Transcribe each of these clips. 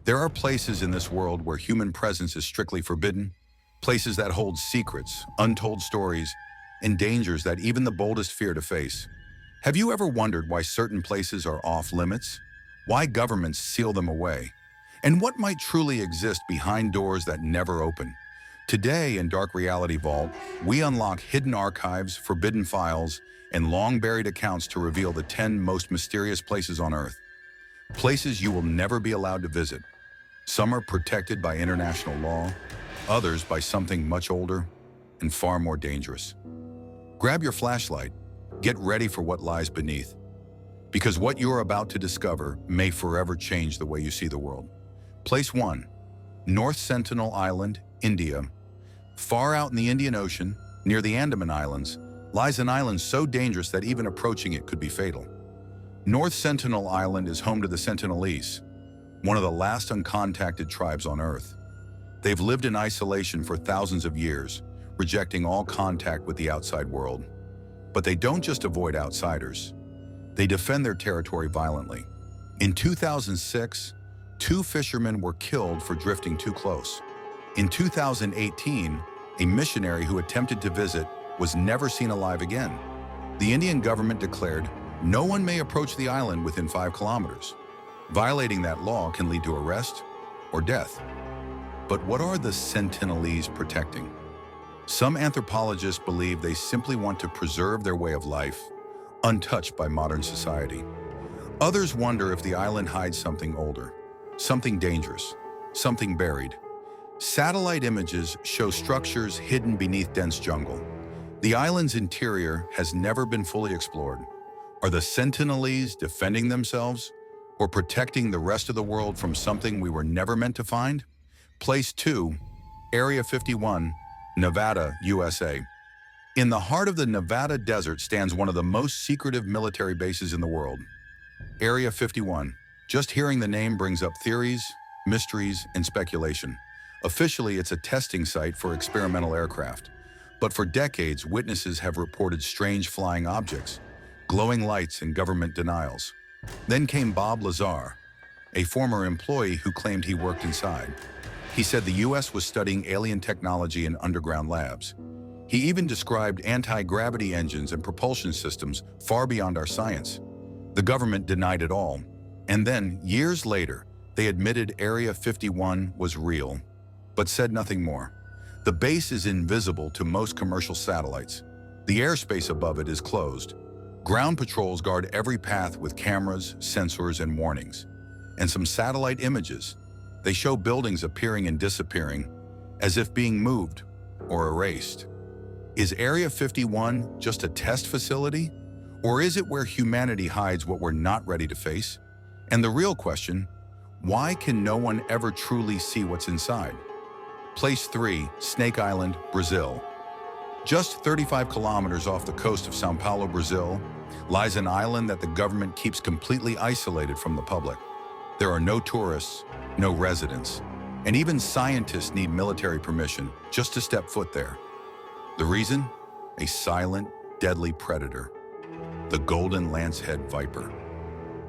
There are places in this world where human presence is strictly forbidden, places that hold secrets, untold stories, and dangers that even the boldest fear to face. Have you ever wondered why certain places are off limits? Why governments seal them away? And what might truly exist behind doors that never open? Today in Dark Reality Vault, we unlock hidden archives, forbidden files, and long-buried accounts to reveal the 10 most mysterious places on Earth. Places you will never be allowed to visit. Some are protected by international law, others by something much older and far more dangerous. Grab your flashlight, get ready for what lies beneath, because what you're about to discover may forever change the way you see the world. Place 1. North Sentinel Island, India. Far out in the Indian Ocean, near the Andaman Islands, lies an island so dangerous that even approaching it could be fatal. North Sentinel Island is home to the Sentinelese, one of the last uncontacted tribes on Earth. They've lived in isolation for thousands of years, rejecting all contact with the outside world. But they don't just avoid outsiders. They defend their territory violently. In 2006, 2 fishermen were killed for drifting too close. In 2018, a missionary who attempted to visit was never seen alive again. The Indian government declared no one may approach the island within 5 kilometers. Violating that law can lead to arrest or death. But what are the Sentinelese protecting? Some anthropologists believe they simply want to preserve their way of life, untouched by modern society. Others wonder if the island hides something older, something dangerous, something buried. Satellite images show structures hidden beneath dense jungle. The island's interior has never been fully explored. Are the Sentinelese defending themselves or protecting the rest of the world from something we were never meant to find? Place 2, Area 51, Nevada, USA. In the heart of the Nevada desert stands one of the most secretive military bases in the world. Area 51. Just hearing the name brings up theories, mysteries, and speculation. Officially, it's a testing site for experimental aircraft. But for decades, witnesses have reported strange flying objects, glowing lights, and government denials. Then came Bob Lazar, a former employee who claimed he worked inside. He said the US was studying alien technology in underground labs. He even described anti-gravity engines and propulsion systems far beyond our science. The government denied it all. And then, years later, they admitted Area 51 was real, but said nothing more. The base is invisible to most commercial satellites. The airspace above it is closed. Ground patrols guard every path with cameras, sensors, and warnings. And some satellite images. They show buildings appearing and disappearing, as if being moved or erased. Is Area 51 just a test facility? Or is it where humanity hides what we're not ready to face? And the real question, why can no one ever truly see what's inside? Place 3, Snake Island, Brazil. Just 35 kilometers off the coast of São Paulo, Brazil, lies an island that the government keeps completely isolated from the public. There are no tourists, no residents, and even scientists need military permission just to step foot there. The reason? A silent, deadly predator, the golden lancehead viper.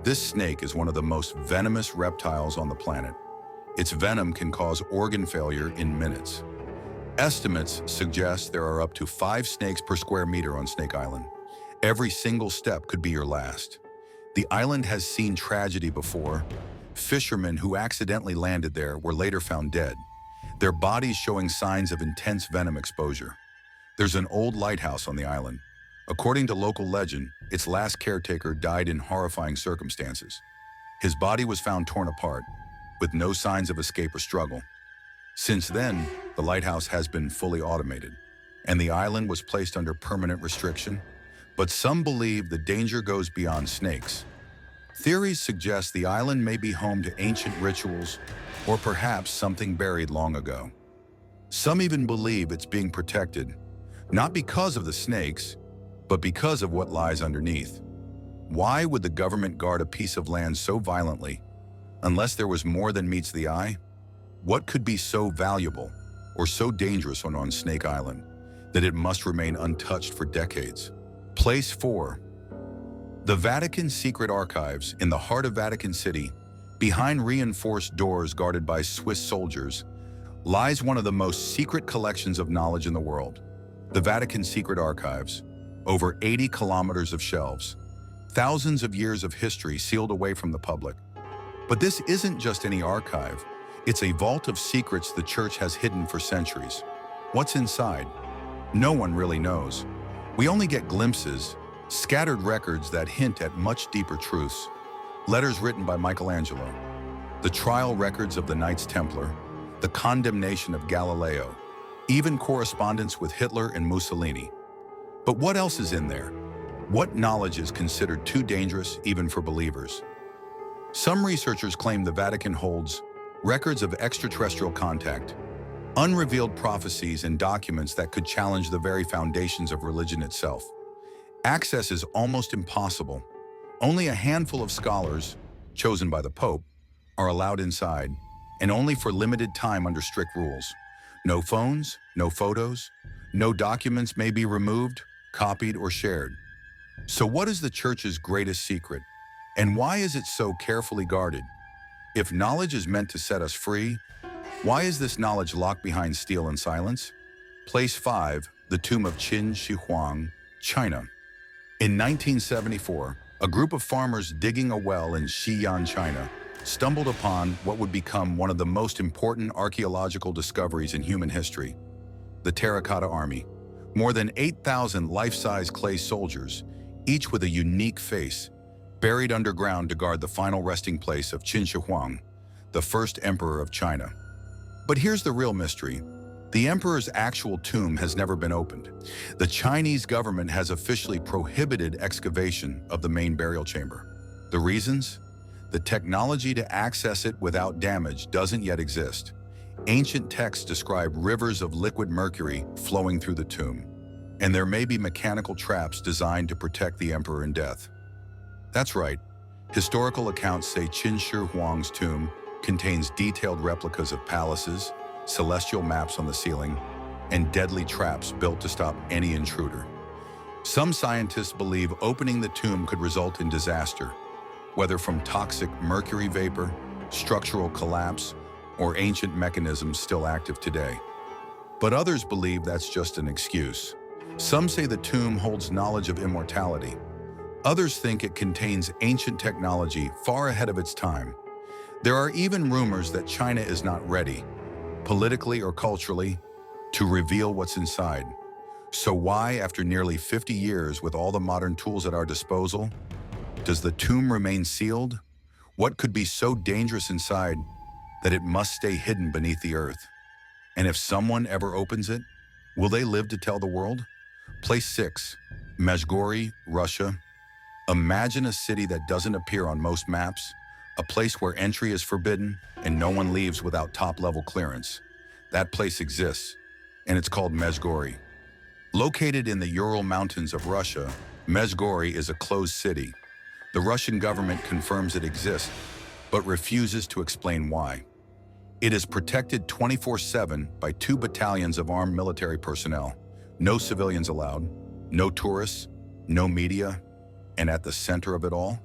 This snake is one of the most venomous reptiles on the planet. Its venom can cause organ failure in minutes. Estimates suggest there are up to 5 snakes per square meter on Snake Island. Every single step could be your last. The island has seen tragedy before. Fishermen who accidentally landed there were later found dead, their bodies showing signs of intense venom exposure. There's an old lighthouse on the island. According to local legend, its last caretaker died in horrifying circumstances. His body was found torn apart, with no signs of escape or struggle. Since then, the lighthouse has been fully automated, and the island was placed under permanent restriction. But some believe the danger goes beyond snakes. Theories suggest the island may be home to ancient rituals, or perhaps something buried long ago. Some even believe it's being protected, not because of the snakes, but because of what lies underneath. Why would the government guard a piece of land so violently, unless there was more than meets the eye? What could be so valuable or so dangerous on Snake Island that it must remain untouched for decades? Place 4. The Vatican Secret Archives in the heart of Vatican City, Behind reinforced doors guarded by Swiss soldiers lies one of the most secret collections of knowledge in the world, the Vatican Secret Archives. Over 80 kilometers of shelves, thousands of years of history sealed away from the public. But this isn't just any archive. It's a vault of secrets the Church has hidden for centuries. What's inside? No one really knows. We only get glimpses, scattered records that hint at much deeper truths. Letters written by Michelangelo, the trial records of the Knights Templar, the condemnation of Galileo, even correspondence with Hitler and Mussolini. But what else is in there? What knowledge is considered too dangerous even for believers? Some researchers claim the Vatican holds records of extraterrestrial contact, unrevealed prophecies, and documents that could challenge the very foundations of religion itself. Access is almost impossible. Only a handful of scholars, chosen by the Pope, are allowed inside, and only for limited time under strict rules. No phones, no photos, no documents may be removed, copied, or shared. So what is the Church's greatest secret? And why is it so carefully guarded? If knowledge is meant to set us free, why is this knowledge locked behind steel and silence? Place 5, the tomb of Qin Shi Huang, China. In 1974, a group of farmers digging a well in Xi'an, China, stumbled upon what would become one of the most important archaeological discoveries in human history: the Terracotta Army. More than 8,000 life-size clay soldiers, each with a unique face, buried underground to guard the final resting place of Qin Shi Huang, the first emperor of China. But here's the real mystery. The emperor's actual tomb has never been opened. The Chinese government has officially prohibited excavation of the main burial chamber. The reasons? The technology to access it without damage doesn't yet exist. Ancient texts describe rivers of liquid mercury flowing through the tomb, and there may be mechanical traps designed to protect the emperor in death. That's right. Historical accounts say Qin Shi Huang's tomb contains detailed replicas of palaces, celestial maps on the ceiling, and deadly traps built to stop any intruder. Some scientists believe opening the tomb could result in disaster, whether from toxic mercury vapor, structural collapse, or ancient mechanisms still active today. But others believe that's just an excuse. Some say the tomb holds knowledge of immortality. Others think it contains ancient technology far ahead of its time. There are even rumors that China is not ready, politically or culturally, to reveal what's inside. So why, after nearly 50 years with all the modern tools at our disposal, does the tomb remain sealed? What could be so dangerous inside that it must stay hidden beneath the earth? And if someone ever opens it, will they live to tell the world? Place 6, Medjugorje, Russia. Imagine a city that doesn't appear on most maps, a place where entry is forbidden and no one leaves without top-level clearance. That place exists, and it's called Medjugorje. Located in the Ural Mountains of Russia, Medjugorje is a closed city. The Russian government confirms it exists, but refuses to explain why. It is protected 24/7 by 2 battalions of armed military personnel. No civilians allowed, no tourists, no media, and at the center of it all,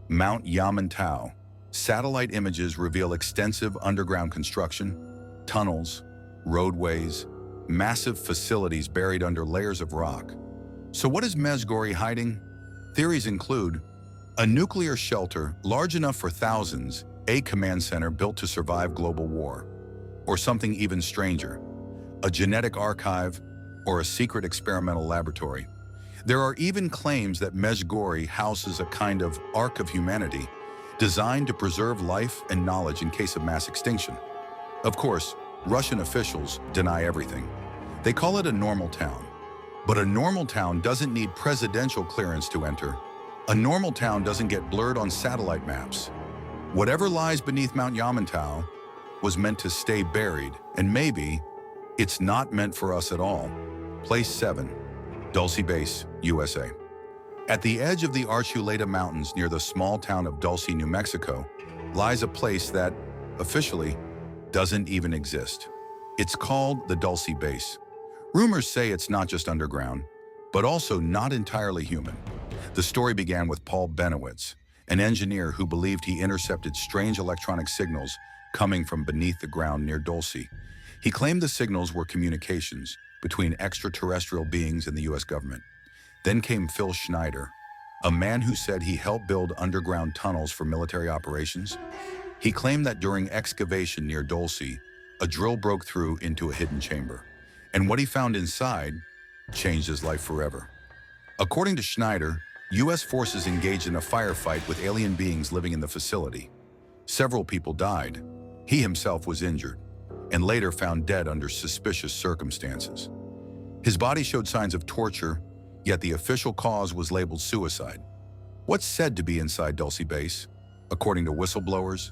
Mount Yamantau. Satellite images reveal extensive underground construction, tunnels, roadways, massive facilities buried under layers of rock. So what is Medjugorje hiding? Theories include a nuclear shelter large enough for thousands, a command center built to survive global war, or something even stranger, a genetic archive or a secret experimental laboratory. There are even claims that Medjugorje houses a kind of Ark of Humanity designed to preserve life and knowledge in case of mass extinction. Of course, Russian officials deny everything. They call it a normal town. But a normal town doesn't need presidential clearance to enter. A normal town doesn't get blurred on satellite maps. Whatever lies beneath Mount Yamantau was meant to stay buried, and maybe it's not meant for us at all. Place 7, Dulce Base, USA. At the edge of the Archuleta Mountains near the small town of Dulce, New Mexico, lies a place that, officially, doesn't even exist. It's called the Dulce Base. Rumors say it's not just underground, but also not entirely human. The story began with Paul Benowitz, an engineer who believed he intercepted strange electronic signals coming from beneath the ground near Dulce. He claimed the signals were communications between extraterrestrial beings and the US government. Then came Phil Schneider, a man who said he helped build underground tunnels for military operations. He claimed that during excavation near Dulce, a drill broke through into a hidden chamber, and what he found inside changed his life forever. According to Schneider, US forces engaged in a firefight with alien beings living in the facility. Several people died. He himself was injured, and later found dead under suspicious circumstances. His body showed signs of torture, yet the official cause was labeled suicide. What's said to be inside Dulce Base, according to whistleblowers?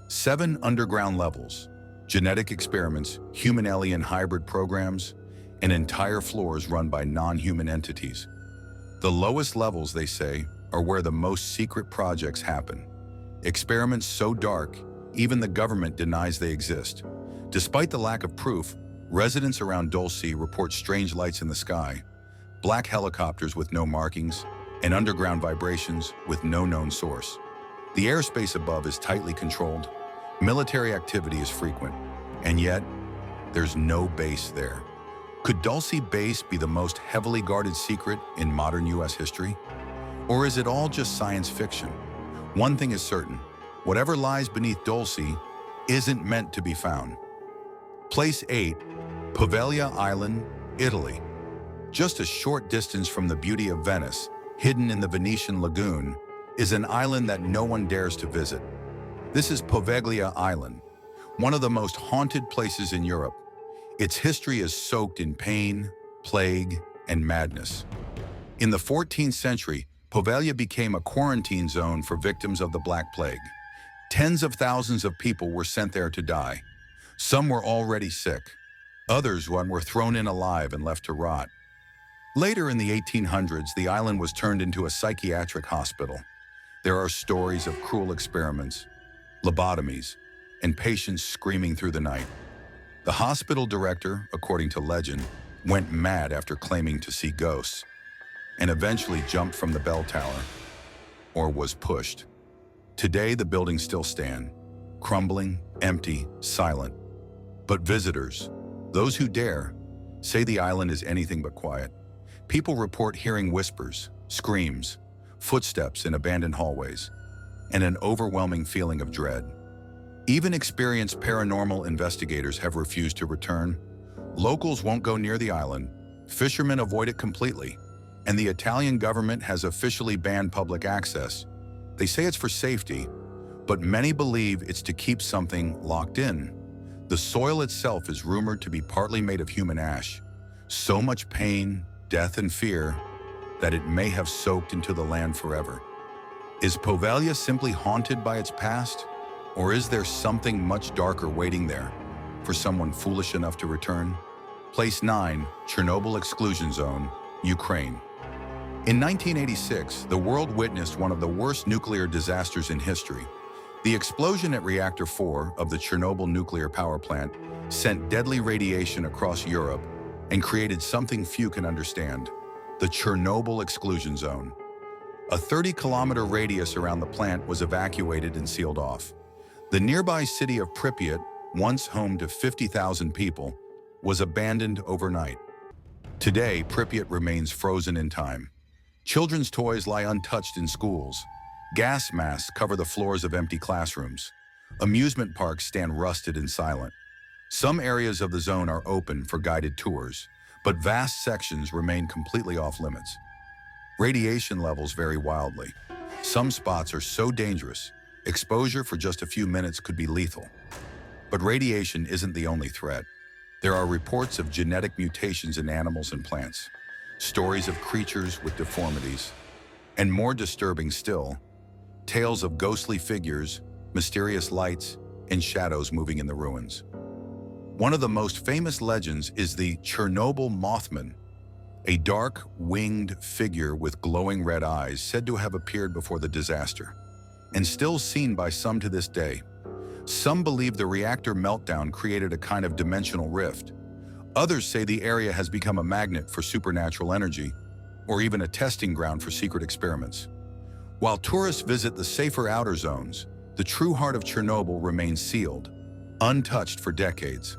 7 underground levels, genetic experiments, human-alien hybrid programs, and entire floors run by non-human entities. The lowest levels, they say, are where the most secret projects happen. Experiments so dark, even the government denies they exist. Despite the lack of proof, residents around Dulce report strange lights in the sky, black helicopters with no markings, and underground vibrations with no known source. The airspace above is tightly controlled, military activity is frequent, and yet, there's no base there. Could Dulce Base be the most heavily guarded secret in modern US history? Or is it all just science fiction? One thing is certain, whatever lies beneath Dulce isn't meant to be found. Place 8, Poveglia Island, Italy. Just a short distance from the beauty of Venice, hidden in the Venetian lagoon, is an island that no one dares to visit. This is Poveglia Island, one of the most haunted places in Europe. Its history is soaked in pain, plague, and madness. In the 14th century, Poveglia became a quarantine zone for victims of the Black Plague. Tens of thousands of people were sent there to die. Some were already sick. Others were thrown in alive and left to rot. Later in the 1800s, the island was turned into a psychiatric hospital. There are stories of cruel experiments, lobotomies, and patients screaming through the night. The hospital director, according to legend, went mad after claiming to see ghosts, and eventually jumped from the bell tower, or was pushed. Today, the buildings still stand, crumbling, empty, silent. But visitors, those who dare, say the island is anything but quiet. People report hearing whispers, screams, footsteps in abandoned hallways, and an overwhelming feeling of dread. Even experienced paranormal investigators have refused to return. Locals won't go near the island, fishermen avoid it completely, and the Italian government has officially banned public access. They say it's for safety, but many believe it's to keep something locked in. The soil itself is rumored to be partly made of human ash. So much pain, death, and fear that it may have soaked into the land forever. Is Poveglia simply haunted by its past? Or is there something much darker waiting there for someone foolish enough to return? Place 9, Chernobyl Exclusion Zone, Ukraine. In 1986, the world witnessed one of the worst nuclear disasters in history. The explosion at Reactor 4 of the Chernobyl nuclear power plant sent deadly radiation across Europe and created something few can understand: the Chernobyl Exclusion Zone. A 30-kilometer radius around the plant was evacuated and sealed off. The nearby city of Pripyat, once home to 50,000 people, was abandoned overnight. Today, Pripyat remains frozen in time. Children's toys lie untouched in schools. Gas masks cover the floors of empty classrooms. Amusement parks stand rusted and silent. Some areas of the zone are open for guided tours, but vast sections remain completely off limits. Radiation levels vary wildly. Some spots are so dangerous, exposure for just a few minutes could be lethal. But radiation isn't the only threat. There are reports of genetic mutations in animals and plants, stories of creatures with deformities, and more disturbing still, tales of ghostly figures, mysterious lights, and shadows moving in the ruins. One of the most famous legends is the Chernobyl Mothman, a dark, winged figure with glowing red eyes said to have appeared before the disaster, and still seen by some to this day. Some believe the reactor meltdown created a kind of dimensional rift. Others say the area has become a magnet for supernatural energy, or even a testing ground for secret experiments. While tourists visit the safer outer zones, the true heart of Chernobyl remains sealed, untouched for decades.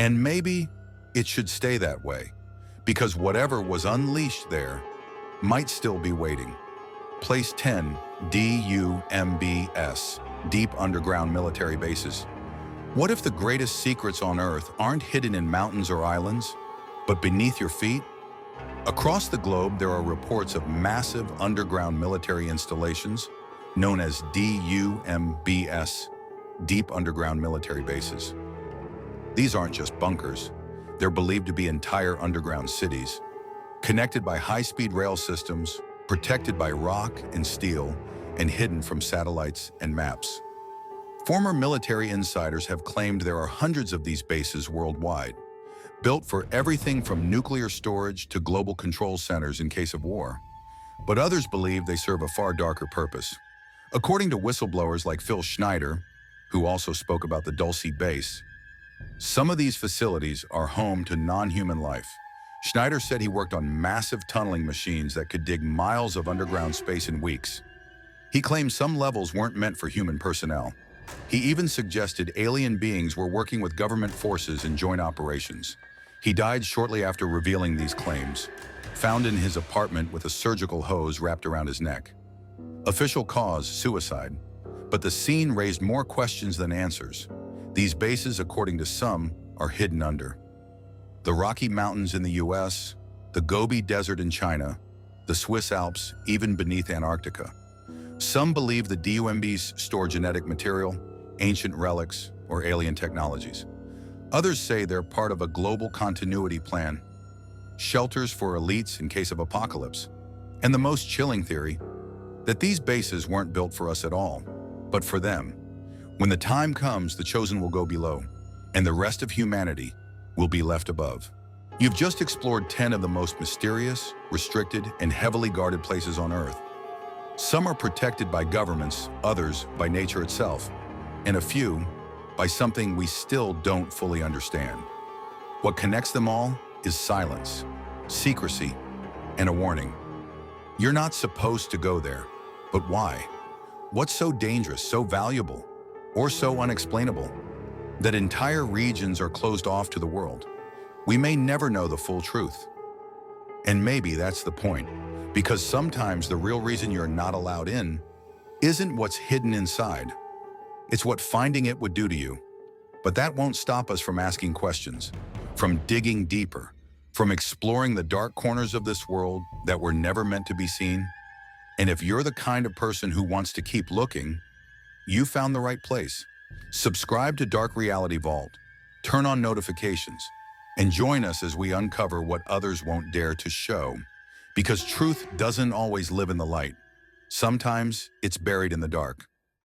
And maybe it should stay that way, because whatever was unleashed there might still be waiting. Place 10, DUMBS, Deep Underground Military Bases. What if the greatest secrets on Earth aren't hidden in mountains or islands, but beneath your feet? Across the globe, there are reports of massive underground military installations known as DUMBS, Deep Underground Military Bases. These aren't just bunkers. They're believed to be entire underground cities, connected by high-speed rail systems, protected by rock and steel, and hidden from satellites and maps. Former military insiders have claimed there are hundreds of these bases worldwide, built for everything from nuclear storage to global control centers in case of war. But others believe they serve a far darker purpose. According to whistleblowers like Phil Schneider, who also spoke about the Dulce base, some of these facilities are home to non-human life. Schneider said he worked on massive tunneling machines that could dig miles of underground space in weeks. He claimed some levels weren't meant for human personnel. He even suggested alien beings were working with government forces in joint operations. He died shortly after revealing these claims, found in his apartment with a surgical hose wrapped around his neck. Official cause, suicide. But the scene raised more questions than answers. These bases, according to some, are hidden under the Rocky Mountains in the US, the Gobi Desert in China, the Swiss Alps, even beneath Antarctica. Some believe the DUMBs store genetic material, ancient relics, or alien technologies. Others say they're part of a global continuity plan, shelters for elites in case of apocalypse. And the most chilling theory, that these bases weren't built for us at all, but for them. When the time comes, the chosen will go below, and the rest of humanity will be left above. You've just explored 10 of the most mysterious, restricted, and heavily guarded places on Earth. Some are protected by governments, others by nature itself, and a few by something we still don't fully understand. What connects them all is silence, secrecy, and a warning. You're not supposed to go there, but why? What's so dangerous, so valuable, or so unexplainable that entire regions are closed off to the world? We may never know the full truth. And maybe that's the point, because sometimes the real reason you're not allowed in isn't what's hidden inside. It's what finding it would do to you. But that won't stop us from asking questions, from digging deeper, from exploring the dark corners of this world that were never meant to be seen. And if you're the kind of person who wants to keep looking, you found the right place. Subscribe to Dark Reality Vault, turn on notifications, and join us as we uncover what others won't dare to show. Because truth doesn't always live in the light. Sometimes it's buried in the dark.